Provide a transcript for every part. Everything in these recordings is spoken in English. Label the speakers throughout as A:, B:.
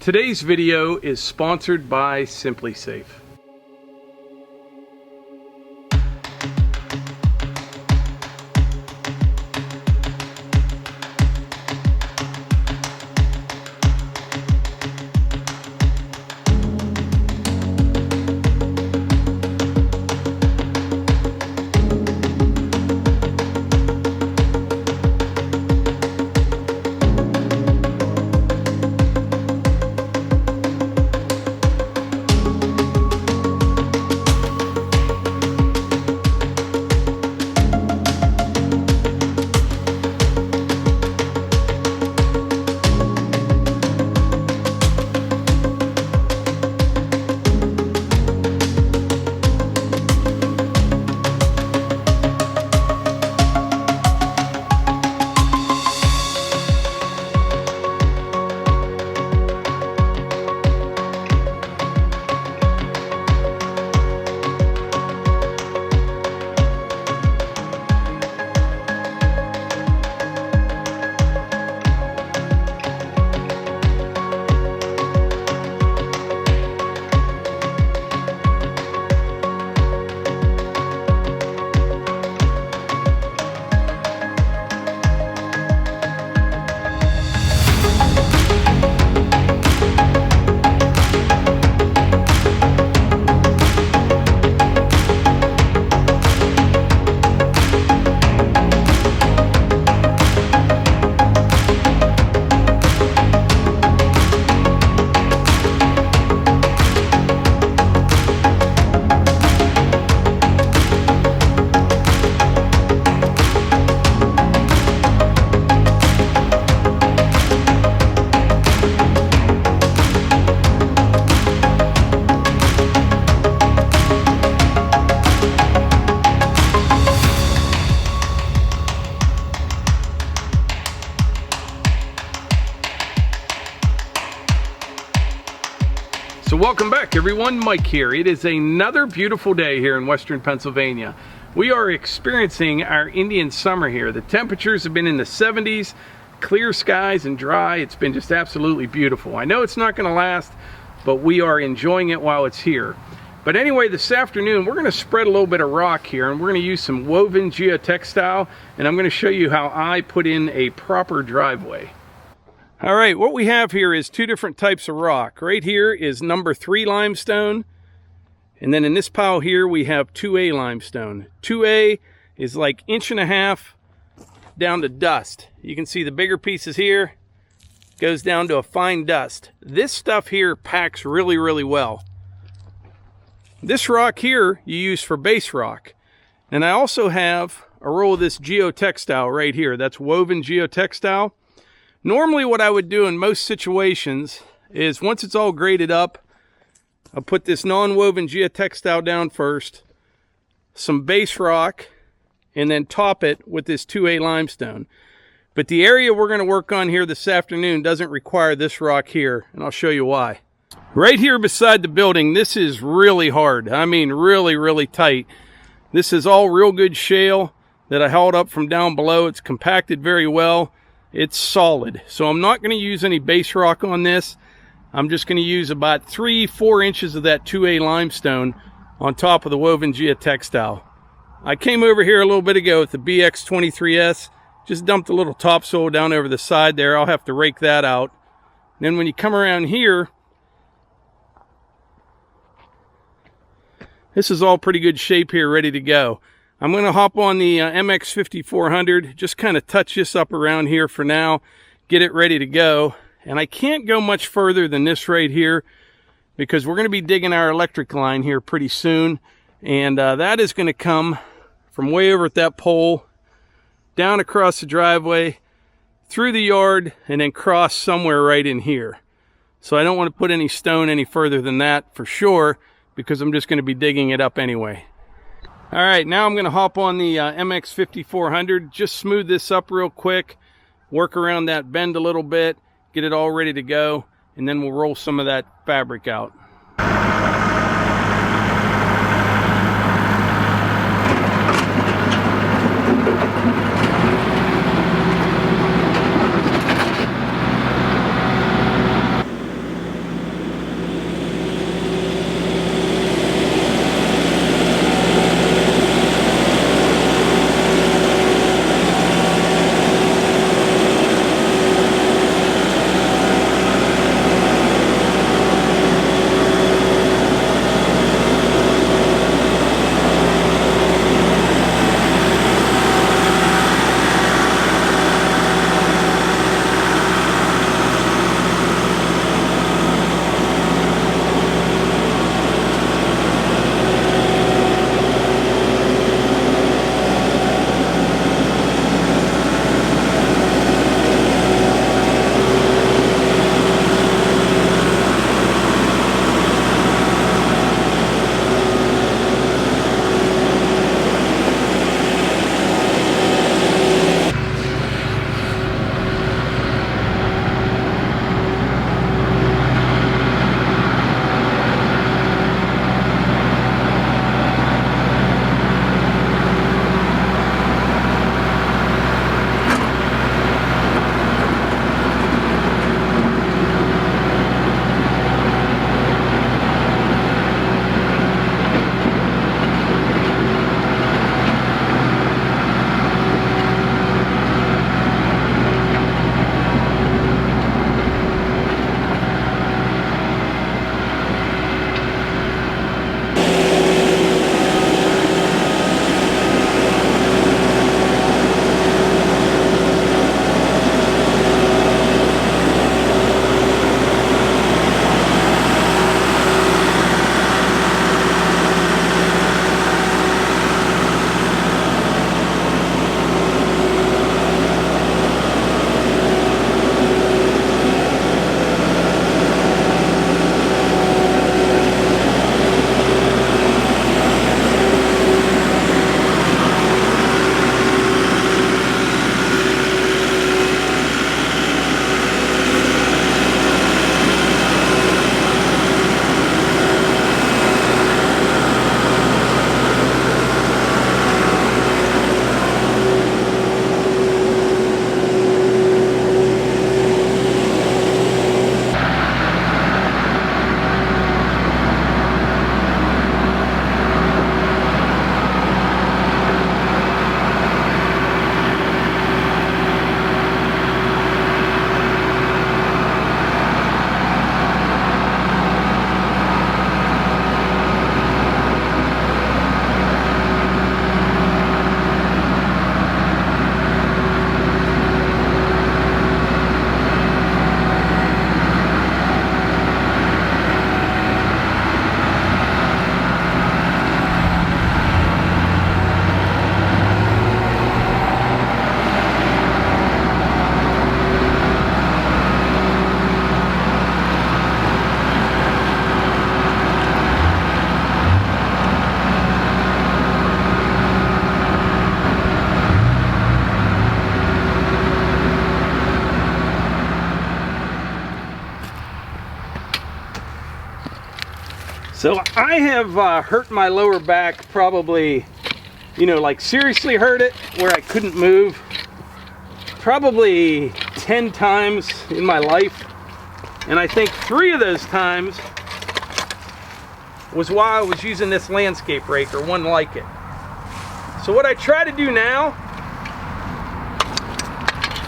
A: Today's video is sponsored by Simply Safe. So welcome back everyone, Mike here. It is another beautiful day here in Western Pennsylvania. We are experiencing our Indian summer here. The temperatures have been in the 70s, clear skies and dry. It's been just absolutely beautiful. I know it's not going to last, but we are enjoying it while it's here. But anyway, this afternoon we're going to spread a little bit of rock here, and we're going to use some woven geotextile, and I'm going to show you how I put in a proper driveway. All right, what we have here is two different types of rock. Right here is number 3 limestone, and then in this pile here we have 2A limestone. 2A is like 1.5 inches down to dust. You can see the bigger pieces here goes down to a fine dust. This stuff here packs really, really well. This rock here you use for base rock. And I also have a roll of this geotextile right here. That's woven geotextile. Normally what I would do in most situations is once it's all graded up, I'll put this non-woven geotextile down first, some base rock, and then top it with this 2A limestone. But the area we're going to work on here this afternoon doesn't require this rock here, and I'll show you why. Right here beside the building, this is really hard. I mean really, really tight. This is all real good shale that I hauled up from down below. It's compacted very well. It's solid. So I'm not going to use any base rock on this. I'm just going to use about 3-4 inches of that 2A limestone on top of the woven geotextile. I came over here a little bit ago with the BX 23S. Just dumped a little topsoil down over the side there. I'll have to rake that out. Then when you come around here, this is all pretty good shape here, ready to go. I'm going to hop on the MX 5400, just kind of touch this up around here for now, get it ready to go. And I can't go much further than this right here because we're going to be digging our electric line here pretty soon. And that is going to come from way over at that pole, down across the driveway, through the yard, and then cross somewhere right in here. So I don't want to put any stone any further than that for sure, because I'm just going to be digging it up anyway. All right, now I'm going to hop on the MX 5400, just smooth this up real quick, work around that bend a little bit, get it all ready to go, and then we'll roll some of that fabric out. So I have hurt my lower back probably, you know, like seriously hurt it where I couldn't move probably 10 times in my life. And I think 3 of those times was while I was using this landscape rake or one like it. So what I try to do now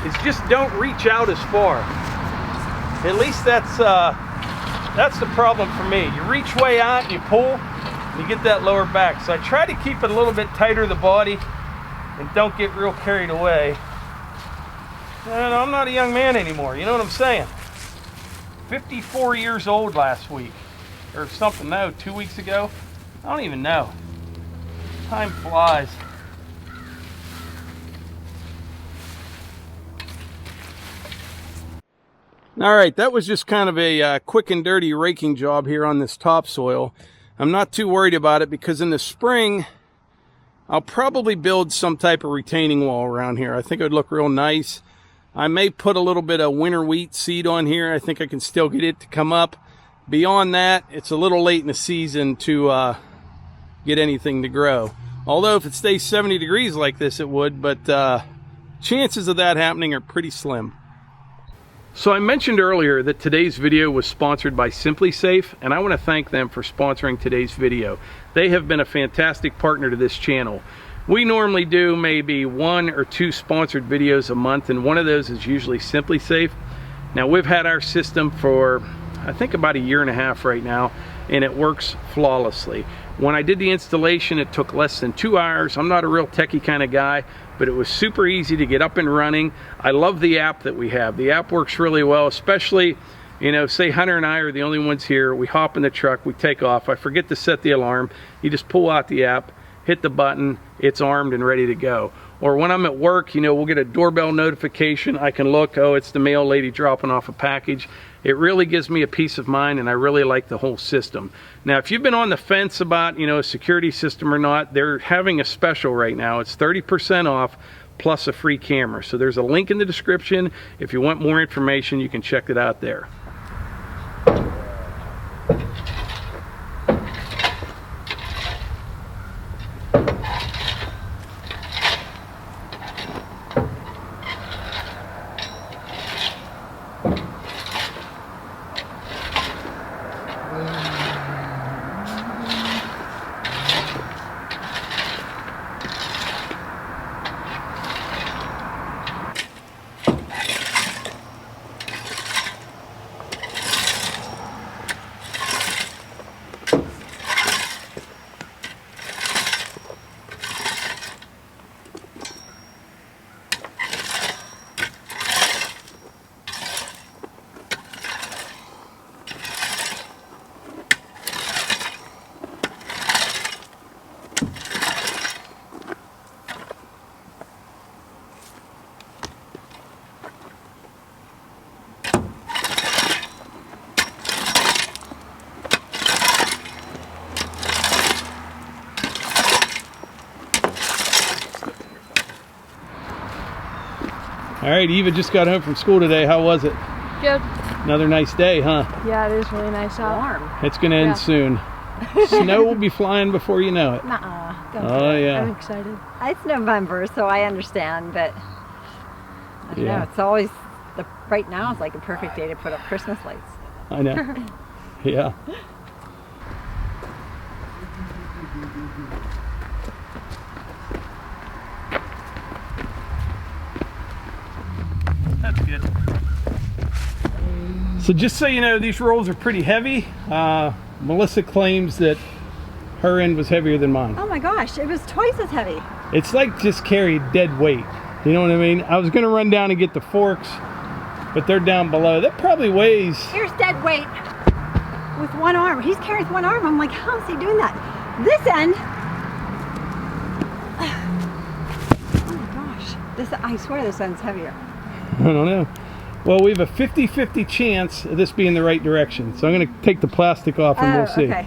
A: is just don't reach out as far. At least that's the problem for me. You reach way out and you pull, and you get that lower back. So I try to keep it a little bit tighter to the body and don't get real carried away. And I'm not a young man anymore, you know what I'm saying? 54 years old last week, or something, no, 2 weeks ago. I don't even know. Time flies. All right, that was just kind of a quick and dirty raking job here on this topsoil. I'm not too worried about it because in the spring, I'll probably build some type of retaining wall around here. I think it would look real nice. I may put a little bit of winter wheat seed on here. I think I can still get it to come up. Beyond that, it's a little late in the season to get anything to grow. Although if it stays 70 degrees like this, it would, but chances of that happening are pretty slim. So I mentioned earlier that today's video was sponsored by Simply Safe, and I want to thank them for sponsoring today's video. They have been a fantastic partner to this channel. We normally do maybe 1 or 2 sponsored videos a month, and one of those is usually Simply Safe. Now we've had our system for I think about 1.5 years right now, and it works flawlessly. When I did the installation, it took less than 2 hours. I'm not a real techie kind of guy, but it was super easy to get up and running. I love the app that we have. The app works really well, especially, you know, say Hunter and I are the only ones here. We hop in the truck, we take off. I forget to set the alarm. You just pull out the app, hit the button, it's armed and ready to go. Or when I'm at work, you know, we'll get a doorbell notification. I can look, oh, it's the mail lady dropping off a package. It really gives me a peace of mind, and I really like the whole system. Now, if you've been on the fence about, you know, a security system or not, they're having a special right now. It's 30% off plus a free camera. So there's a link in the description. If you want more information, you can check it out there. All right, Eva just got home from school today. How was it?
B: Good.
A: Another nice day, huh?
B: Yeah, it is really nice out.
C: Warm.
A: It's gonna end soon. Snow will be flying before you know it.
C: Nuh-uh.
B: Don't
A: Oh,
B: do it.
A: yeah.
B: I'm excited.
C: It's November, so I understand, but I don't know. It's always, right now is like a perfect day to put up Christmas lights.
A: I know. Yeah. That's good. So just so you know, these rolls are pretty heavy. Melissa claims that her end was heavier than mine.
C: Oh my gosh, it was twice as heavy.
A: It's like just carried dead weight. You know what I mean? I was gonna run down and get the forks, but they're down below. That probably weighs...
C: Here's dead weight with one arm. He's carrying with one arm. I'm like, how is he doing that? This end, oh my gosh. I swear this end's heavier.
A: I don't know. Well, we have a 50-50 chance of this being the right direction. So I'm going to take the plastic off and we'll see.
C: Okay.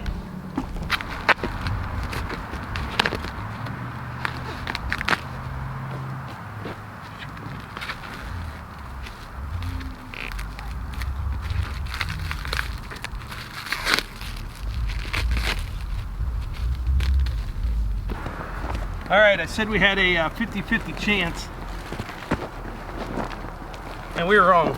A: All right, I said we had a 50-50 chance, and we were wrong.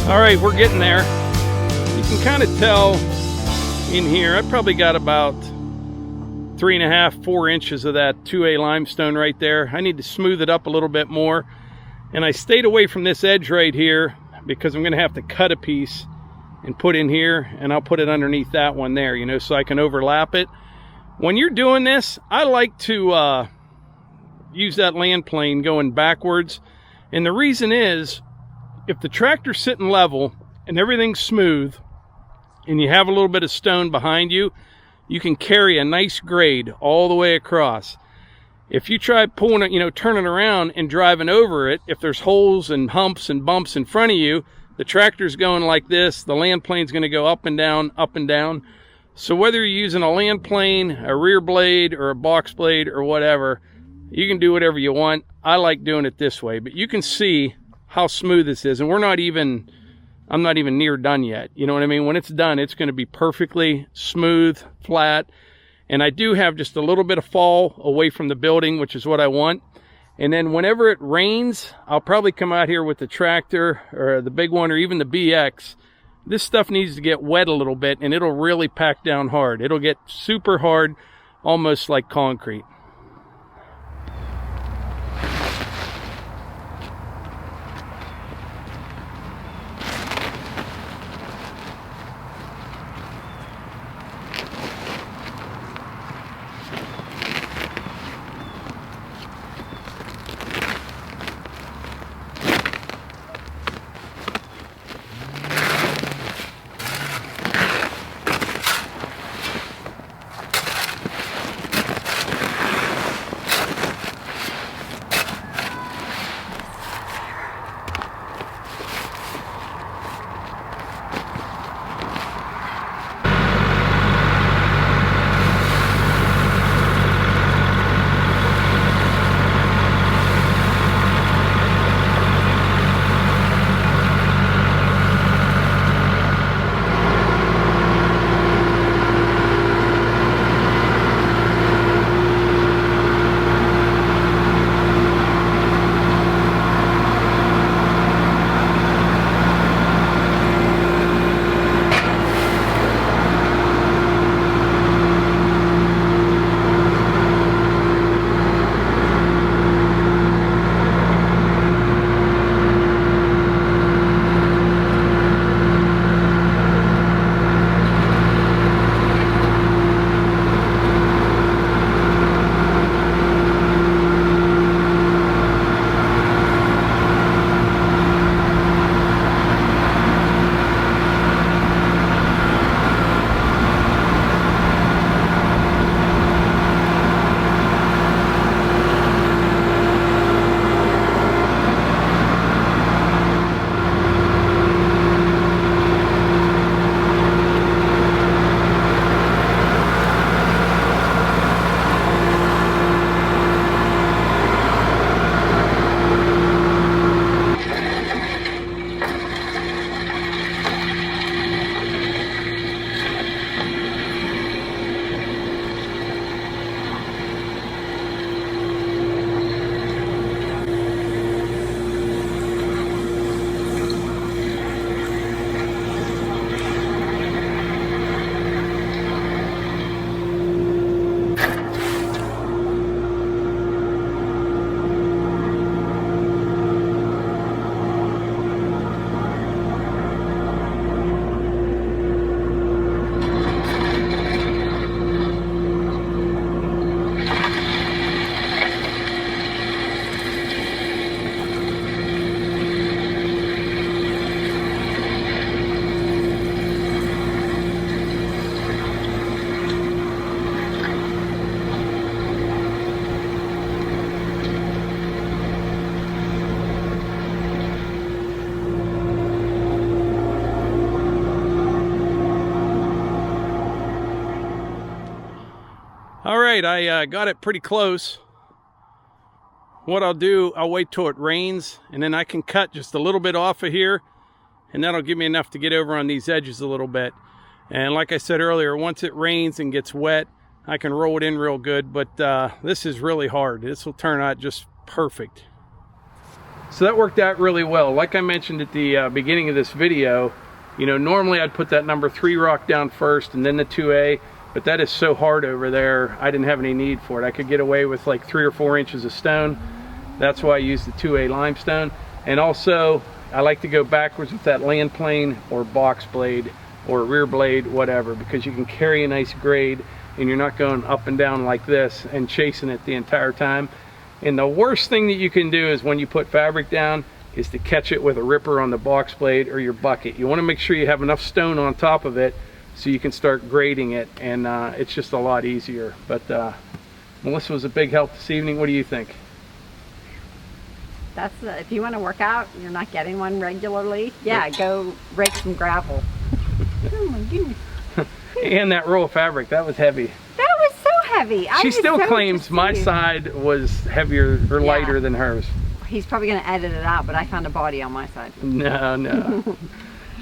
B: All right, we're getting there. You can kind of tell in here, I probably got about 3.5, 4 inches of that 2A limestone right there. I need to smooth it up a little bit more. And I stayed away from this edge right here because I'm gonna have to cut a piece and put in here, and I'll put it underneath that one there, you know, so I can overlap it. When you're doing this, I like to use that land plane going backwards. And the reason is, if the tractor's sitting level and everything's smooth and you have a little bit of stone behind you, you can carry a nice grade all the way across. If you try pulling it, you know, turning around and driving over it, if there's holes and humps and bumps in front of you, the tractor's going like this, the land plane's going to go up and down, up and down. So whether you're using a land plane, a rear blade, or a box blade, or whatever, you can do whatever you want. I like doing it this way, but you can see how smooth this is, and I'm not even near done yet. You know what I mean? When it's done, it's going to be perfectly smooth, flat, and I do have just a little bit of fall away from the building, which is what I want. And then whenever it rains, I'll probably come out here with the tractor or the big one or even the BX. This stuff needs to get wet a little bit, and it'll really pack down hard. It'll get super hard, almost like concrete. All right, I got it pretty close. What I'll do, I'll wait till it rains, and then I can cut just a little bit off of here, and that'll give me enough to get over on these edges a little bit. And like I said earlier, once it rains and gets wet, I can roll it in real good, but this is really hard. This will turn out just perfect. So that worked out really well. Like I mentioned at the beginning of this video, you know, normally I'd put that number 3 rock down first and then the 2A, but that is so hard over there, I didn't have any need for it. I could get away with like 3 or 4 inches of stone. That's why I used the 2A limestone. And also, I like to go backwards with that land plane or box blade or rear blade, whatever, because you can carry a nice grade and you're not going up and down like this and chasing it the entire time. And the worst thing that you can do is when you put fabric down is to catch it with a ripper on the box blade or your bucket. You want to make sure you have enough stone on top of it so you can start grading it, and it's just a lot easier. But Melissa was a big help this evening. What do you think?
C: That's if you want to work out, you're not getting one regularly. Yeah, go rake some gravel. Oh my goodness.
A: And that roll of fabric, that was heavy.
C: That was so heavy.
A: She still claims my side was heavier or lighter than hers.
C: He's probably going to edit it out, but I found a body on my side.
A: No.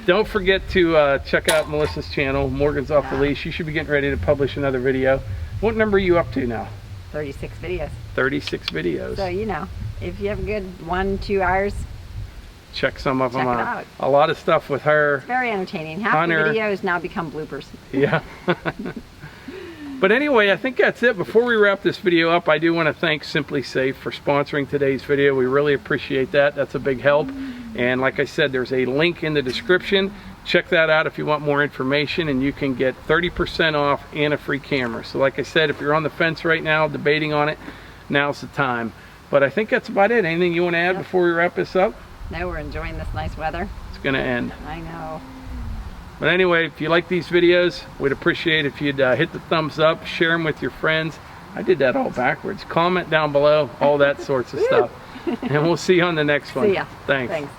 A: Don't forget to check out Melissa's channel, Morgan's Off the Leash. You should be getting ready to publish another video. What number are you up to now?
C: 36 videos.
A: 36 videos.
C: So, you know, if you have a good 1-2 hours,
A: check some of them
C: check it
A: out.
C: out.
A: A lot of stuff with her.
C: It's very entertaining. Half the videos now become bloopers.
A: Yeah. But anyway, I think that's it. Before we wrap this video up, I do want to thank Simply Safe for sponsoring today's video. We really appreciate that. That's a big help. And like I said, there's a link in the description. Check that out if you want more information, and you can get 30% off and a free camera. So like I said, if you're on the fence right now debating on it, now's the time. But I think that's about it. Anything you want to add before we wrap this up?
C: No, we're enjoying this nice weather.
A: It's going to end.
C: I know.
A: But anyway, if you like these videos, we'd appreciate if you'd hit the thumbs up, share them with your friends. I did that all backwards. Comment down below, all that sorts of stuff. And we'll see you on the next one.
C: See ya.
A: Thanks.
C: Thanks.